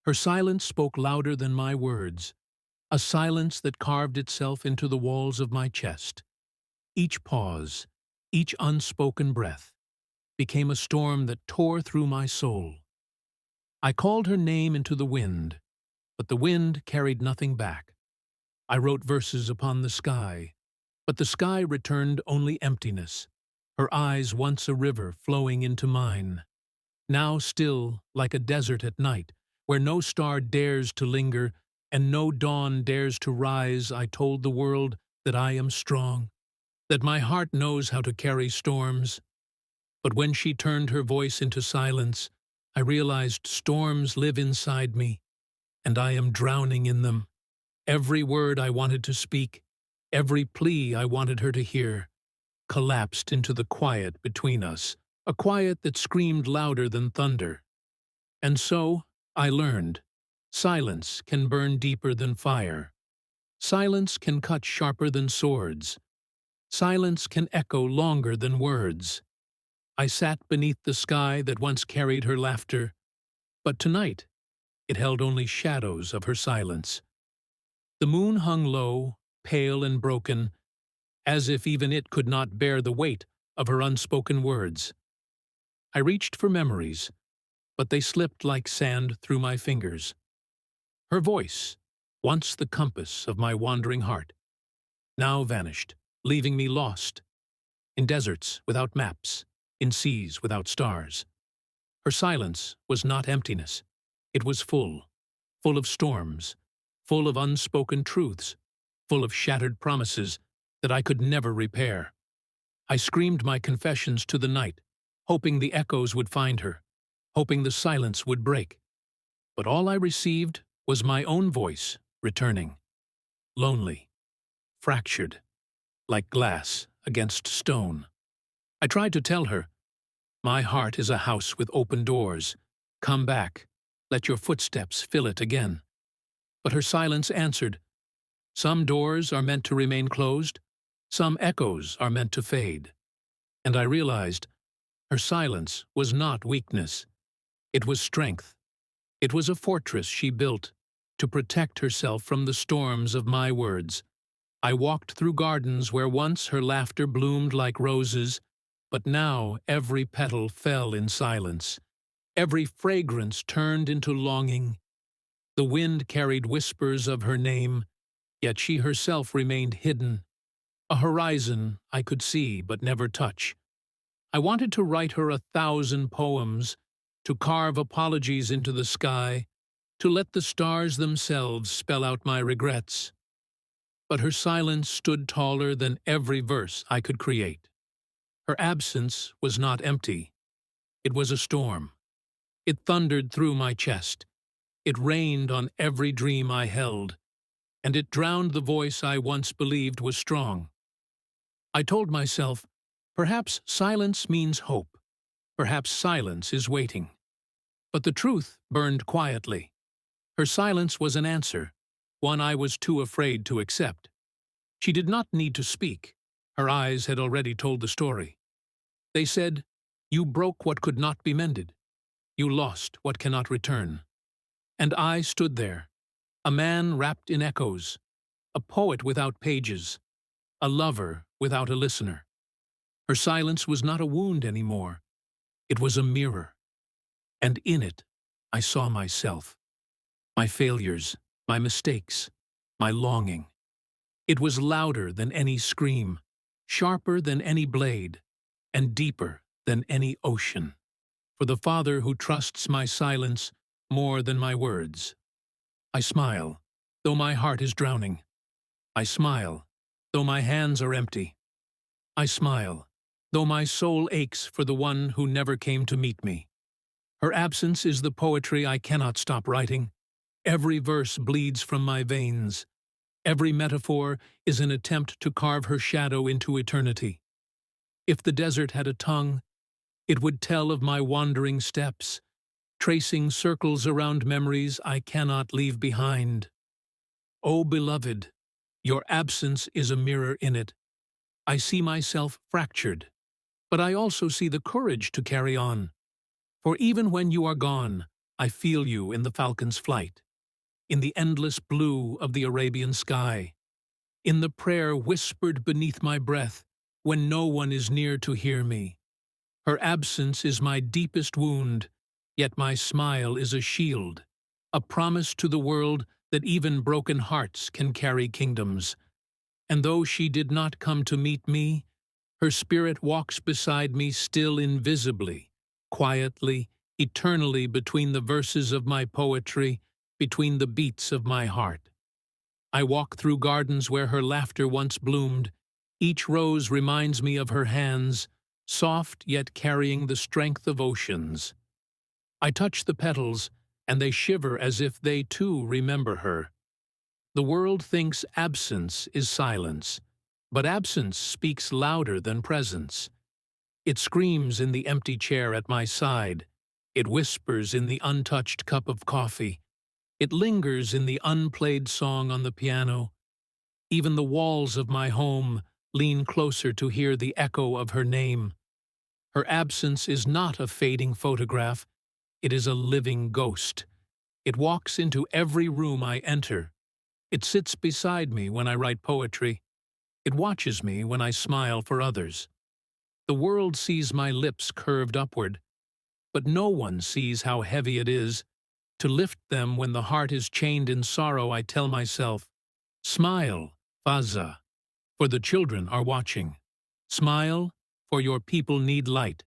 Her silence spoke louder than my words, a silence that carved itself into the walls of my chest. Each pause, each unspoken breath, became a storm that tore through my soul. I called her name into the wind, but the wind carried nothing back. I wrote verses upon the sky, but the sky returned only emptiness, her eyes once a river flowing into mine. Now still, like a desert at night, where no star dares to linger and no dawn dares to rise, I told the world that I am strong, that my heart knows how to carry storms. But when she turned her voice into silence, I realized storms live inside me, and I am drowning in them. Every word I wanted to speak, every plea I wanted her to hear, collapsed into the quiet between us, a quiet that screamed louder than thunder. And so, I learned, silence can burn deeper than fire. Silence can cut sharper than swords. Silence can echo longer than words. I sat beneath the sky that once carried her laughter, but tonight it held only shadows of her silence. The moon hung low, pale and broken, as if even it could not bear the weight of her unspoken words. I reached for memories, but they slipped like sand through my fingers. Her voice, once the compass of my wandering heart, now vanished, leaving me lost, in deserts without maps, in seas without stars. Her silence was not emptiness. It was full, full of storms, full of unspoken truths, full of shattered promises that I could never repair. I screamed my confessions to the night, hoping the echoes would find her, hoping the silence would break. But all I received was my own voice returning, lonely, fractured, like glass against stone. I tried to tell her, my heart is a house with open doors. Come back, let your footsteps fill it again. But her silence answered, some doors are meant to remain closed, some echoes are meant to fade. And I realized her silence was not weakness. It was strength. It was a fortress she built to protect herself from the storms of my words. I walked through gardens where once her laughter bloomed like roses, but now every petal fell in silence. Every fragrance turned into longing. The wind carried whispers of her name, yet she herself remained hidden, a horizon I could see but never touch. I wanted to write her 1,000 poems, to carve apologies into the sky, to let the stars themselves spell out my regrets. But her silence stood taller than every verse I could create. Her absence was not empty. It was a storm. It thundered through my chest. It rained on every dream I held, and it drowned the voice I once believed was strong. I told myself, perhaps silence means hope. Perhaps silence is waiting. But the truth burned quietly. Her silence was an answer, one I was too afraid to accept. She did not need to speak. Her eyes had already told the story. They said, you broke what could not be mended. You lost what cannot return. And I stood there, a man wrapped in echoes, a poet without pages, a lover without a listener. Her silence was not a wound anymore. It was a mirror. And in it, I saw myself, my failures, my mistakes, my longing. It was louder than any scream, sharper than any blade, and deeper than any ocean. For the Father who trusts my silence more than my words. I smile, though my heart is drowning. I smile, though my hands are empty. I smile, though my soul aches for the one who never came to meet me. Her absence is the poetry I cannot stop writing. Every verse bleeds from my veins. Every metaphor is an attempt to carve her shadow into eternity. If the desert had a tongue, it would tell of my wandering steps, tracing circles around memories I cannot leave behind. O beloved, your absence is a mirror in it. I see myself fractured, but I also see the courage to carry on. For even when you are gone, I feel you in the falcon's flight, in the endless blue of the Arabian sky, in the prayer whispered beneath my breath when no one is near to hear me. Her absence is my deepest wound, yet my smile is a shield, a promise to the world that even broken hearts can carry kingdoms. And though she did not come to meet me, her spirit walks beside me still invisibly, quietly, eternally between the verses of my poetry, between the beats of my heart. I walk through gardens where her laughter once bloomed. Each rose reminds me of her hands, soft yet carrying the strength of oceans. I touch the petals, and they shiver as if they too remember her. The world thinks absence is silence, but absence speaks louder than presence. It screams in the empty chair at my side. It whispers in the untouched cup of coffee. It lingers in the unplayed song on the piano. Even the walls of my home lean closer to hear the echo of her name. Her absence is not a fading photograph. It is a living ghost. It walks into every room I enter. It sits beside me when I write poetry. It watches me when I smile for others. The world sees my lips curved upward, but no one sees how heavy it is. To lift them when the heart is chained in sorrow, I tell myself, smile, Fazza, for the children are watching. Smile, for your people need light.